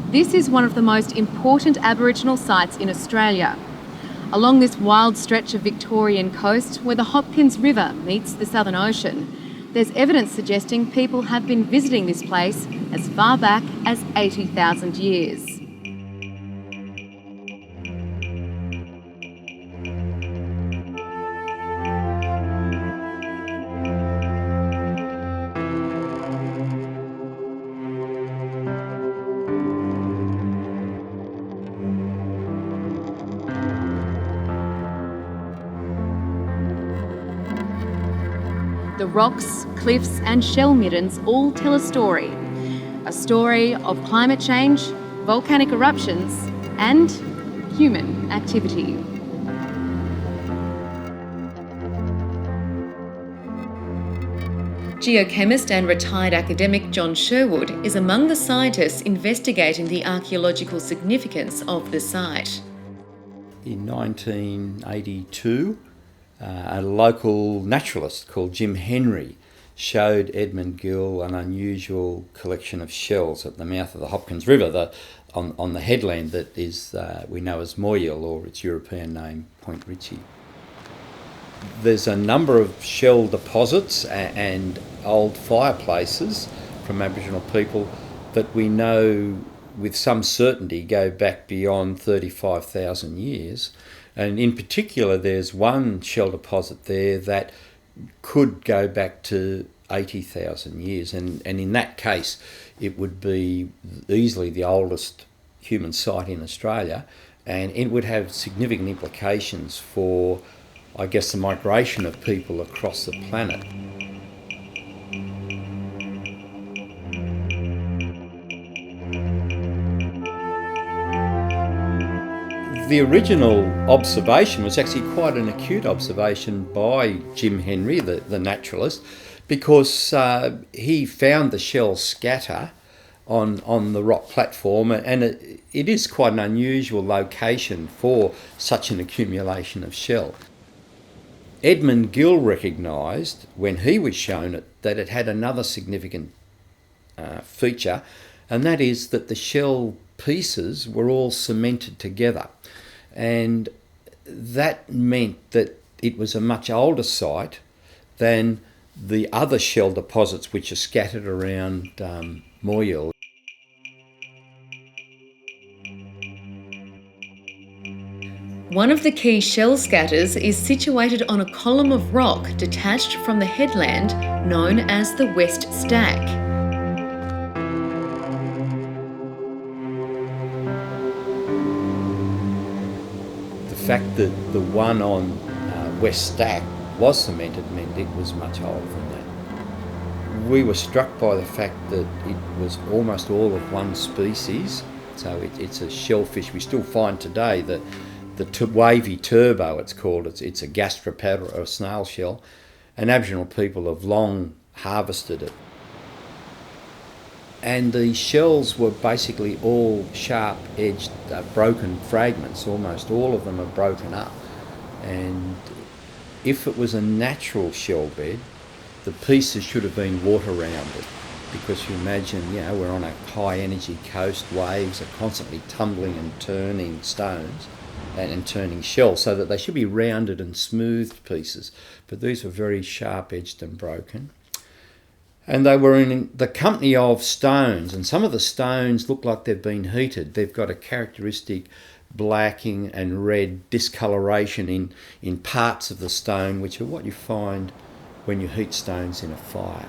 This is one of the most important Aboriginal sites in Australia. Along this wild stretch of Victorian coast where the Hopkins River meets the Southern Ocean, there's evidence suggesting people have been visiting this place as far back as 80,000 years. The rocks, cliffs and shell middens all tell a story of climate change, volcanic eruptions and human activity. Geochemist and retired academic John Sherwood is among the scientists investigating the archaeological significance of the site. In 1982, a local naturalist called Jim Henry showed Edmund Gill an unusual collection of shells at the mouth of the Hopkins River, on the headland that is we know as Moyjil, or its European name, Point Ritchie. There's a number of shell deposits and old fireplaces from Aboriginal people that we know with some certainty go back beyond 35,000 years. And in particular, there's one shell deposit there that could go back to 80,000 years. And in that case, it would be easily the oldest human site in Australia. And it would have significant implications for, I guess, the migration of people across the planet. The original observation was actually quite an acute observation by Jim Henry, the naturalist, because he found the shell scatter on the rock platform, and it is quite an unusual location for such an accumulation of shell. Edmund Gill recognised, when he was shown it, that it had another significant feature, and that is that the shell pieces were all cemented together. And that meant that it was a much older site than the other shell deposits which are scattered around Moyjil. One of the key shell scatters is situated on a column of rock detached from the headland known as the West Stack. The fact that the one on West Stack was cemented meant it was much older than that. We were struck by the fact that it was almost all of one species, so it's a shellfish we still find today. The wavy turbo, it's called. It's a gastropod or a snail shell, and Aboriginal people have long harvested it. And the shells were basically all sharp-edged, broken fragments. Almost all of them are broken up. And if it was a natural shell bed, the pieces should have been water-rounded. because you imagine, we're on a high energy coast, waves are constantly tumbling and turning stones and turning shells, so that they should be rounded and smoothed pieces, but these were very sharp edged and broken. And they were in the company of stones, and some of the stones look like they've been heated. They've got a characteristic blacking and red discoloration in parts of the stone, which are what you find when you heat stones in a fire.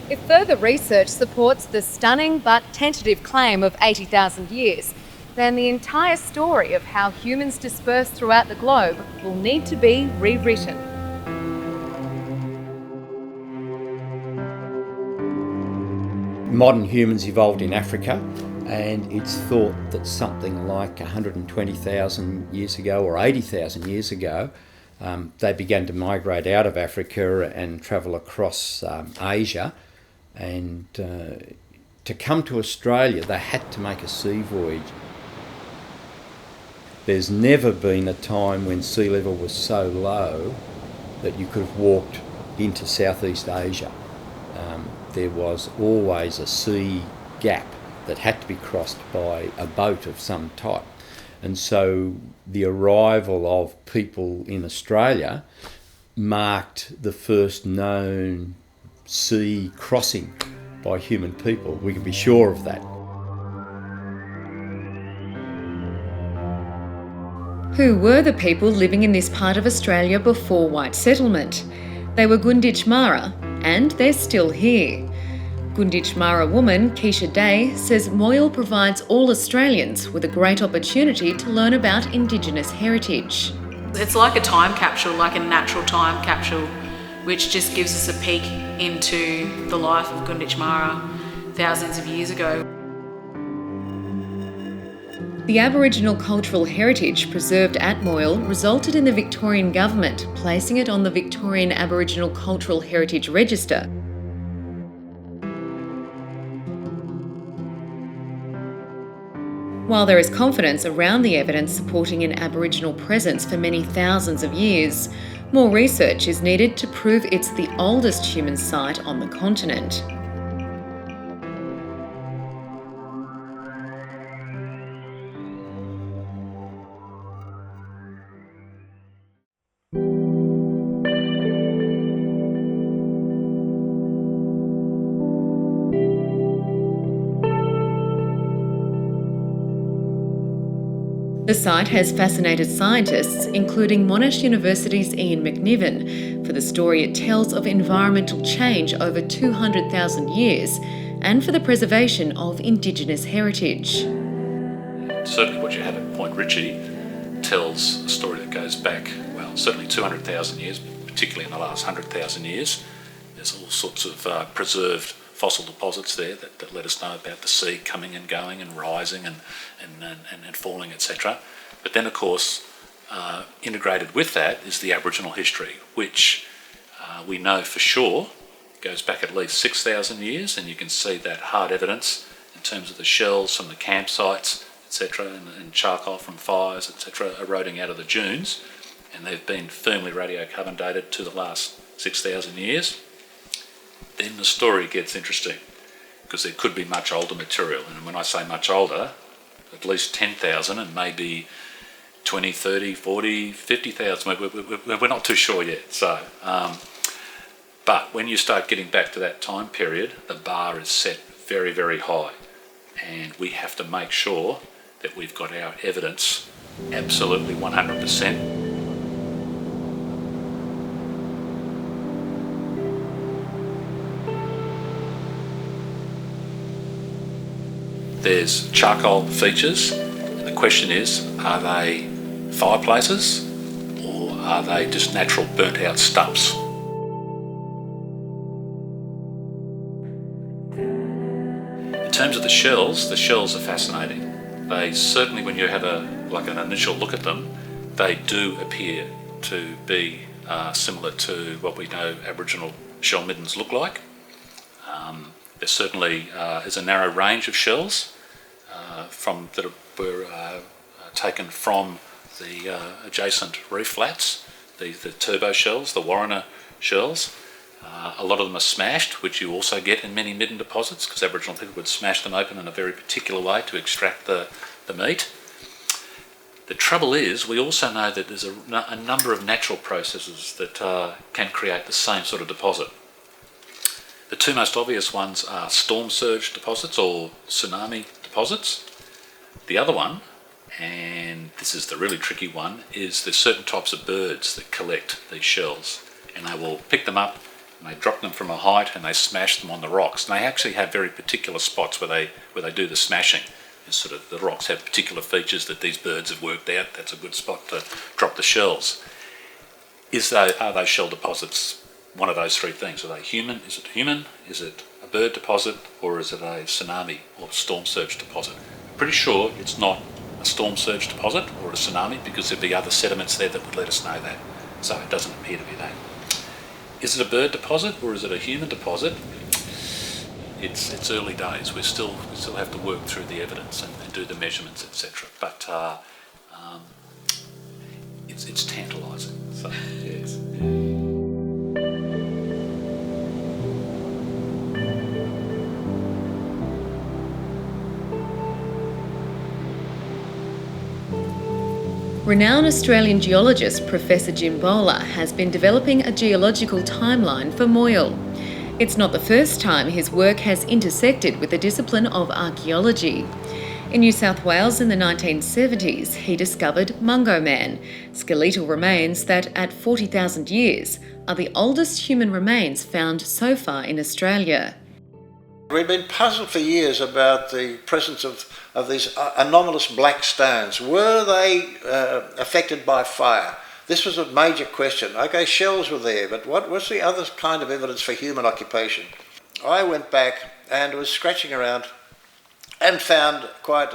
If further research supports the stunning but tentative claim of 80,000 years, then the entire story of how humans dispersed throughout the globe will need to be rewritten. Modern humans evolved in Africa, and it's thought that something like 120,000 years ago or 80,000 years ago, they began to migrate out of Africa and travel across Asia. And to come to Australia, they had to make a sea voyage. There's never been a time when sea level was so low that you could have walked into Southeast Asia. There was always a sea gap that had to be crossed by a boat of some type. And so the arrival of people in Australia marked the first known sea crossing by human people. We can be sure of that. Who were the people living in this part of Australia before white settlement? They were Gunditj Mara, and they're still here. Gunditj Mara woman Keisha Day says Moyjil provides all Australians with a great opportunity to learn about Indigenous heritage. It's like a time capsule, like a natural time capsule, which just gives us a peek into the life of Gunditj Mara thousands of years ago. The Aboriginal cultural heritage preserved at Moyjil resulted in the Victorian government placing it on the Victorian Aboriginal Cultural Heritage Register. While there is confidence around the evidence supporting an Aboriginal presence for many thousands of years, more research is needed to prove it's the oldest human site on the continent. The site has fascinated scientists, including Monash University's Ian McNiven, for the story it tells of environmental change over 200,000 years and for the preservation of Indigenous heritage. Certainly what you have at Point Ritchie tells a story that goes back, well, certainly 200,000 years, but particularly in the last 100,000 years. There's all sorts of preserved fossil deposits there that let us know about the sea coming and going and rising and falling, etc. But then, of course, integrated with that is the Aboriginal history, which we know for sure goes back at least 6,000 years, and you can see that hard evidence in terms of the shells from the campsites, etc., and charcoal from fires, etc., eroding out of the dunes, and they've been firmly radiocarbon dated to the last 6,000 years. Then the story gets interesting, because there could be much older material, and when I say much older, at least 10,000 and maybe 20, 30, 40, 50,000. We're not too sure yet. So, but when you start getting back to that time period, the bar is set very, very high, and we have to make sure that we've got our evidence absolutely 100%. There's charcoal features, and the question is, are they fireplaces or are they just natural burnt out stumps? In terms of the shells are fascinating. They certainly, when you have an initial look at them, they do appear to be similar to what we know Aboriginal shell middens look like. There certainly is a narrow range of shells that were taken from the adjacent reef flats the turbo shells, the Warrnambool shells. A lot of them are smashed, which you also get in many midden deposits, because Aboriginal people would smash them open in a very particular way to extract the meat. The trouble is, we also know that there's a number of natural processes that can create the same sort of deposit. The two most obvious ones are storm surge deposits or tsunami deposits. The other one, and this is the really tricky one, is there's certain types of birds that collect these shells, and they will pick them up and they drop them from a height and they smash them on the rocks. And they actually have very particular spots where they do the smashing. It's sort of, the rocks have particular features that these birds have worked out. That's a good spot to drop the shells. Are those shell deposits one of those three things? Are they human? Is it human? Is it a bird deposit? Or is it a tsunami or storm surge deposit? I'm pretty sure it's not a storm surge deposit or a tsunami, because there'd be other sediments there that would let us know that. So it doesn't appear to be that. Is it a bird deposit or is it a human deposit? It's early days. We still have to work through the evidence and do the measurements, etc. But it's tantalising. So yes. Renowned Australian geologist Professor Jim Bowler has been developing a geological timeline for Moyjil. It's not the first time his work has intersected with the discipline of archaeology. In New South Wales in the 1970s, he discovered Mungo Man, skeletal remains that, at 40,000 years, are the oldest human remains found so far in Australia. We've been puzzled for years about the presence of these anomalous black stones. Were they affected by fire? This was a major question. Okay, shells were there, but what was the other kind of evidence for human occupation? I went back and was scratching around and found quite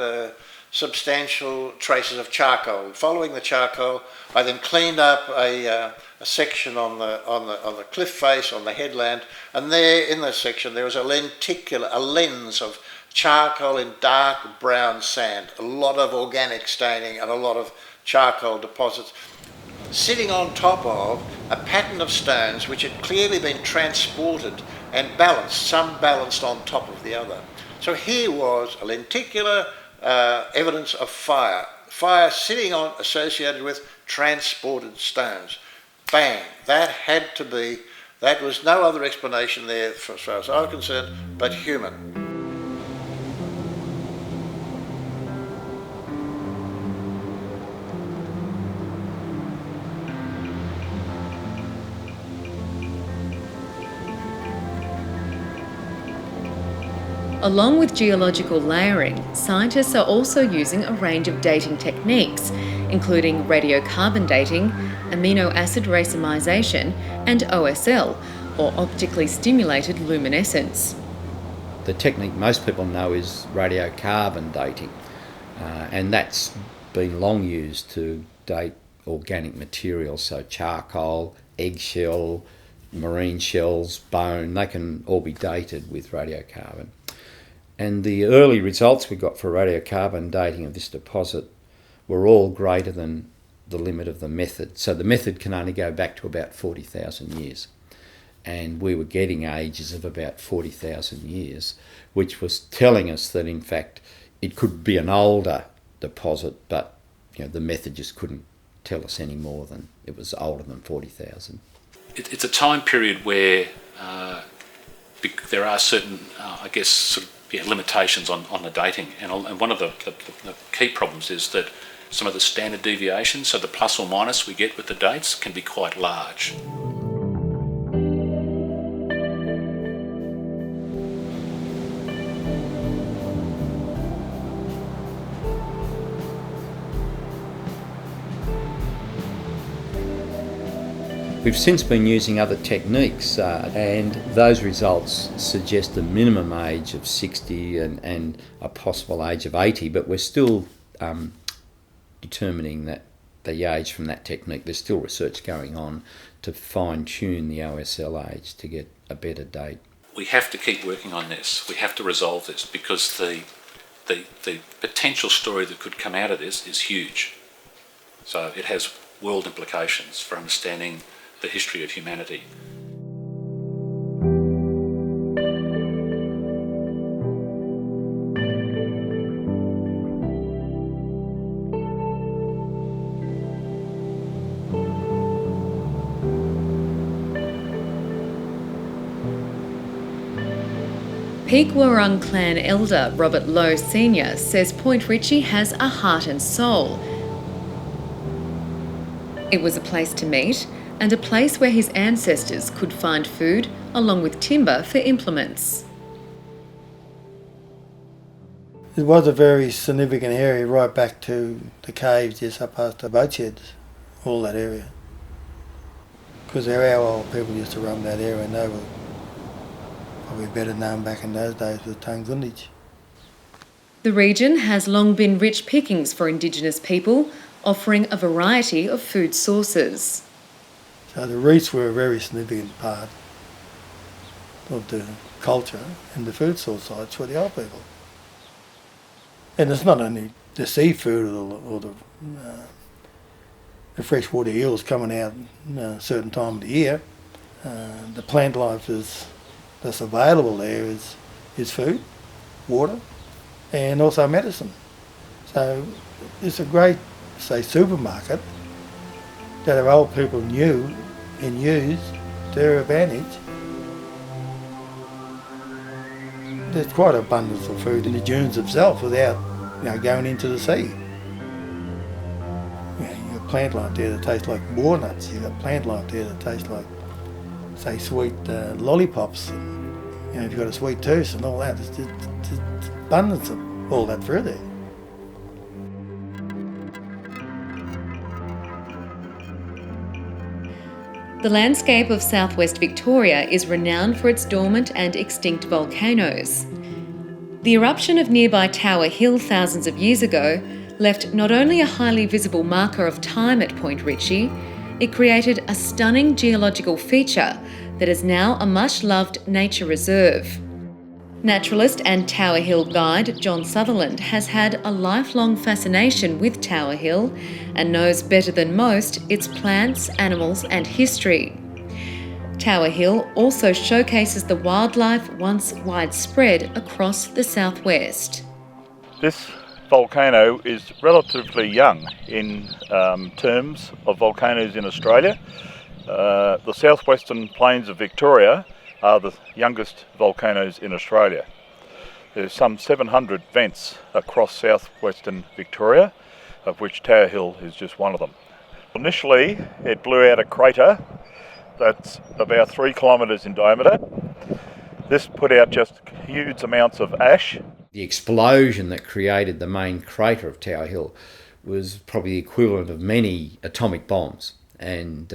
substantial traces of charcoal. Following the charcoal, I then cleaned up a section on the cliff face, on the headland, and there in that section there was a lens of charcoal in dark brown sand, a lot of organic staining and a lot of charcoal deposits, sitting on top of a pattern of stones which had clearly been transported and balanced, some balanced on top of the other. So here was a lenticular evidence of fire sitting on, associated with transported stones. Bang, that was no other explanation there, as far as I was concerned, but human. Along with geological layering, scientists are also using a range of dating techniques, including radiocarbon dating, amino acid racemization, and OSL, or optically stimulated luminescence. The technique most people know is radiocarbon dating, and that's been long used to date organic materials, so charcoal, eggshell, marine shells, bone, they can all be dated with radiocarbon. And the early results we got for radiocarbon dating of this deposit were all greater than the limit of the method. So the method can only go back to about 40,000 years. And we were getting ages of about 40,000 years, which was telling us that in fact it could be an older deposit, but the method just couldn't tell us any more than it was older than 40,000. It's a time period where there are certain, limitations on the dating, and one of the key problems is that some of the standard deviations, so the plus or minus we get with the dates, can be quite large. We've since been using other techniques and those results suggest a minimum age of 60 and a possible age of 80, but we're still determining that the age from that technique. There's still research going on to fine-tune the OSL age to get a better date. We have to keep working on this. We have to resolve this, because the potential story that could come out of this is huge. So it has world implications for understanding the history of humanity. Peak Wurrung clan elder Robert Lowe Sr. says Point Ritchie has a heart and soul. It was a place to meet and a place where his ancestors could find food along with timber for implements. It was a very significant area right back to the caves just up past the boat sheds, all that area. Because our old people used to run that area and they were probably better known back in those days with Tungunditj. The region has long been rich pickings for Indigenous people, offering a variety of food sources. So the reefs were a very significant part of the culture and the food source sites for the old people. And it's not only the seafood or the freshwater eels coming out a certain time of the year. The plant life that's available there is food, water, and also medicine. So it's a great, say, supermarket that our old people knew and used to their advantage. There's quite abundance of food in the dunes themselves without, going into the sea. You've got plant life there that tastes like walnuts. You've got plant life there that tastes like, say, sweet lollipops. And, if you've got a sweet tooth and all that, it's abundance of all that through there. The landscape of southwest Victoria is renowned for its dormant and extinct volcanoes. The eruption of nearby Tower Hill thousands of years ago left not only a highly visible marker of time at Point Ritchie, it created a stunning geological feature that is now a much-loved nature reserve. Naturalist and Tower Hill guide John Sutherland has had a lifelong fascination with Tower Hill and knows better than most its plants, animals and history. Tower Hill also showcases the wildlife once widespread across the southwest. This volcano is relatively young in terms of volcanoes in Australia. The southwestern plains of Victoria are the youngest volcanoes in Australia. There's some 700 vents across southwestern Victoria, of which Tower Hill is just one of them. Initially, it blew out a crater that's about 3 kilometres in diameter. This put out just huge amounts of ash. The explosion that created the main crater of Tower Hill was probably the equivalent of many atomic bombs. And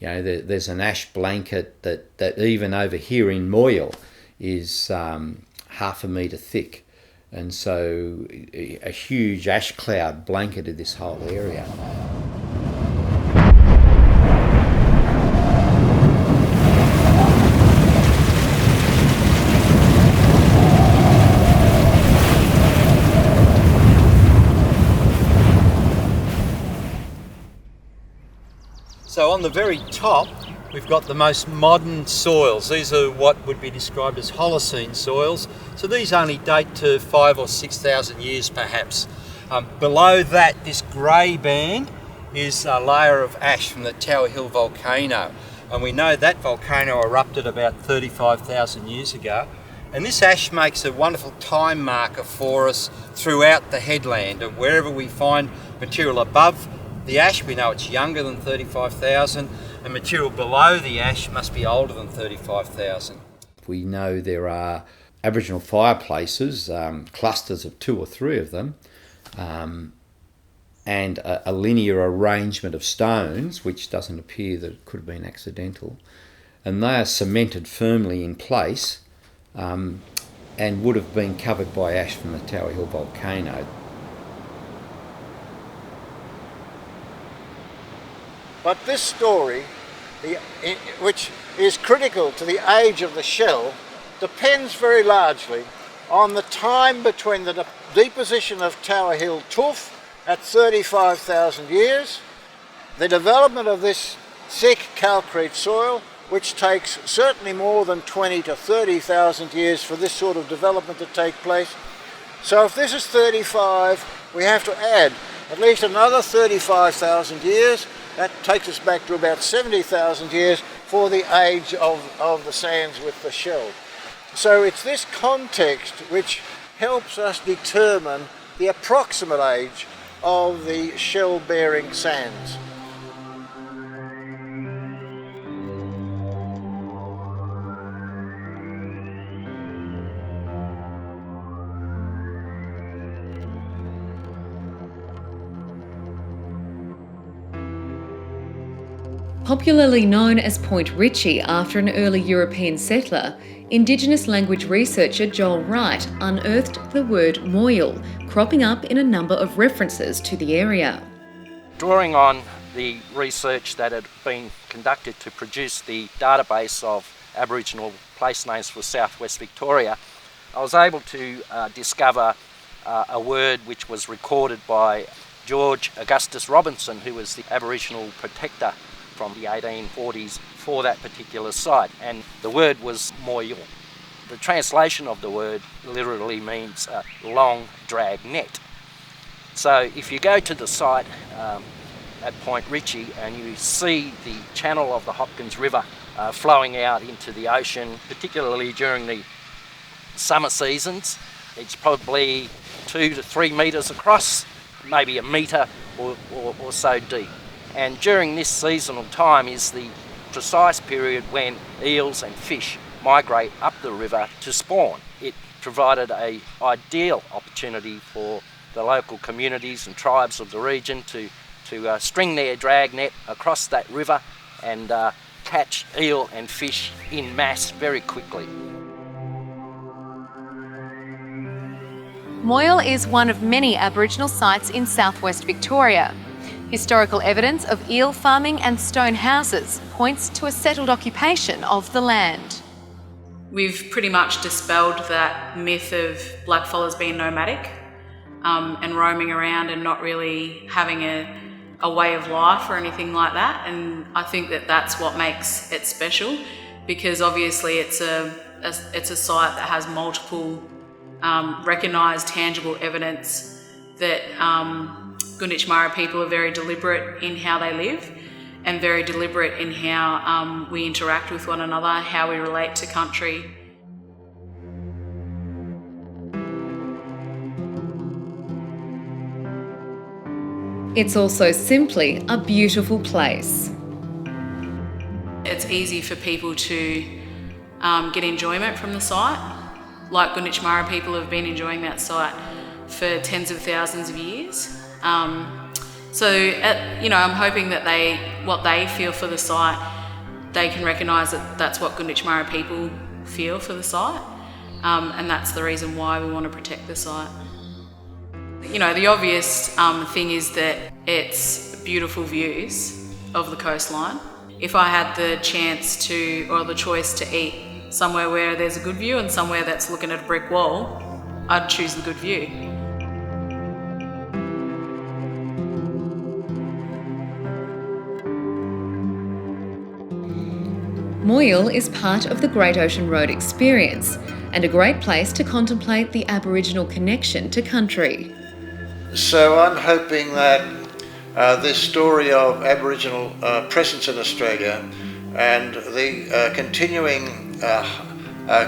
there's an ash blanket that even over here in Moyjil is half a metre thick. And so a huge ash cloud blanketed this whole area. So on the very top, we've got the most modern soils. These are what would be described as Holocene soils. So these only date to 5,000 or 6,000 years perhaps. Below that, this grey band is a layer of ash from the Tower Hill volcano. And we know that volcano erupted about 35,000 years ago. And this ash makes a wonderful time marker for us throughout the headland. And wherever we find material above the ash, we know it's younger than 35,000, and material below the ash must be older than 35,000. We know there are Aboriginal fireplaces, clusters of 2 or 3 of them, and a linear arrangement of stones, which doesn't appear that it could have been accidental. And they are cemented firmly in place and would have been covered by ash from the Tower Hill volcano. But this story, which is critical to the age of the shell, depends very largely on the time between the deposition of Tower Hill tuff at 35,000 years The development of this thick calcrete soil, which takes certainly more than 20 to 30,000 years for this sort of development to take place. So if this is 35, we have to add at least another 35,000 years. That takes us back to about 70,000 years for the age of the sands with the shell. So it's this context which helps us determine the approximate age of the shell-bearing sands. Popularly known as Point Ritchie after an early European settler, Indigenous language researcher Joel Wright unearthed the word Moyjil, cropping up in a number of references to the area. Drawing on the research that had been conducted to produce the database of Aboriginal place names for southwest Victoria, I was able to discover a word which was recorded by George Augustus Robinson, who was the Aboriginal protector from the 1840s for that particular site, and the word was Moyjil. The translation of the word literally means long drag net. So if you go to the site at Point Ritchie and you see the channel of the Hopkins River flowing out into the ocean, particularly during the summer seasons, it's probably 2 to 3 metres across, maybe a metre or so deep. And during this seasonal time is the precise period when eels and fish migrate up the river to spawn. It provided an ideal opportunity for the local communities and tribes of the region to string their drag net across that river and catch eel and fish in mass very quickly. Moyjil is one of many Aboriginal sites in southwest Victoria. Historical evidence of eel farming and stone houses points to a settled occupation of the land. We've pretty much dispelled that myth of blackfellas being nomadic and roaming around and not really having a way of life or anything like that. And I think that that's what makes it special, because obviously it's a site that has multiple recognised tangible evidence that Gunditjmara people are very deliberate in how they live and very deliberate in how we interact with one another, how we relate to country. It's also simply a beautiful place. It's easy for people to get enjoyment from the site. Like Gunditjmara people have been enjoying that site for tens of thousands of years. I'm hoping that what they feel for the site, they can recognise that that's what Gunditjmara people feel for the site, and that's the reason why we want to protect the site. The obvious thing is that it's beautiful views of the coastline. If I had the chance or the choice to eat somewhere where there's a good view and somewhere that's looking at a brick wall, I'd choose the good view. Moyjil is part of the Great Ocean Road experience and a great place to contemplate the Aboriginal connection to country. So I'm hoping that this story of Aboriginal presence in Australia and the continuing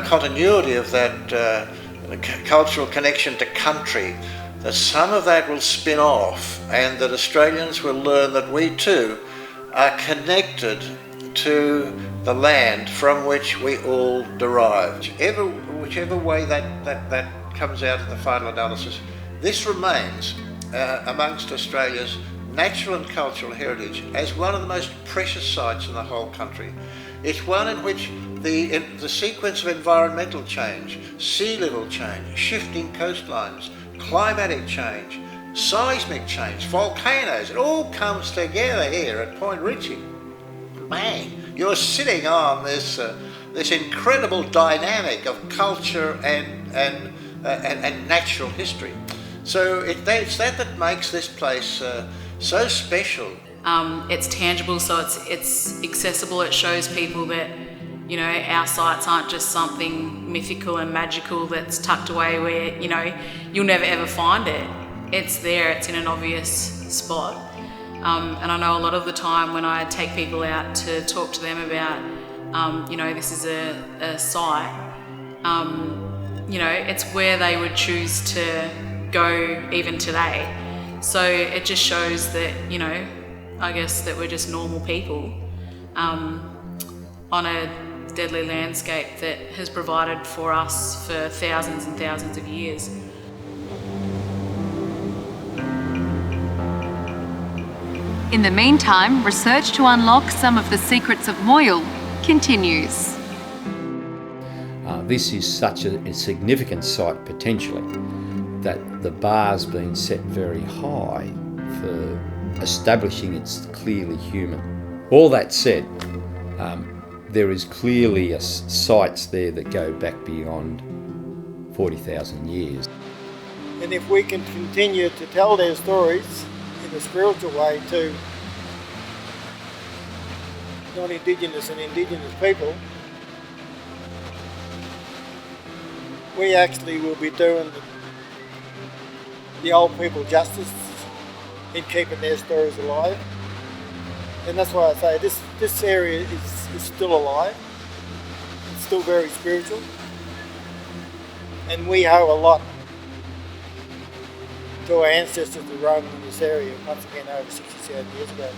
continuity of that cultural connection to country, that some of that will spin off and that Australians will learn that we too are connected to the land from which we all derive. Whichever way that comes out in the final analysis, this remains amongst Australia's natural and cultural heritage as one of the most precious sites in the whole country. It's one in which the sequence of environmental change, sea level change, shifting coastlines, climatic change, seismic change, volcanoes, it all comes together here at Point Ritchie. Man, you're sitting on this incredible dynamic of culture and natural history. So it's that makes this place so special. It's tangible, so it's accessible. It shows people that, you know, our sites aren't just something mythical and magical that's tucked away where, you know, you'll never ever find it. It's there, it's in an obvious spot. And I know a lot of the time when I take people out to talk to them about, you know, this is a site, you know, it's where they would choose to go even today. So it just shows that, you know, I guess that we're just normal people on a deadly landscape that has provided for us for thousands and thousands of years. In the meantime, research to unlock some of the secrets of Moyjil continues. This is such a significant site potentially that the bar's been set very high for establishing it's clearly human. All that said, there is clearly sites there that go back beyond 40,000 years. And if we can continue to tell their stories in a spiritual way to non-Indigenous and Indigenous people, we actually will be doing the old people justice in keeping their stories alive. And that's why I say this area is still alive. It's still very spiritual. And we owe a lot to our ancestors who roamed in this area once again over 67 years ago.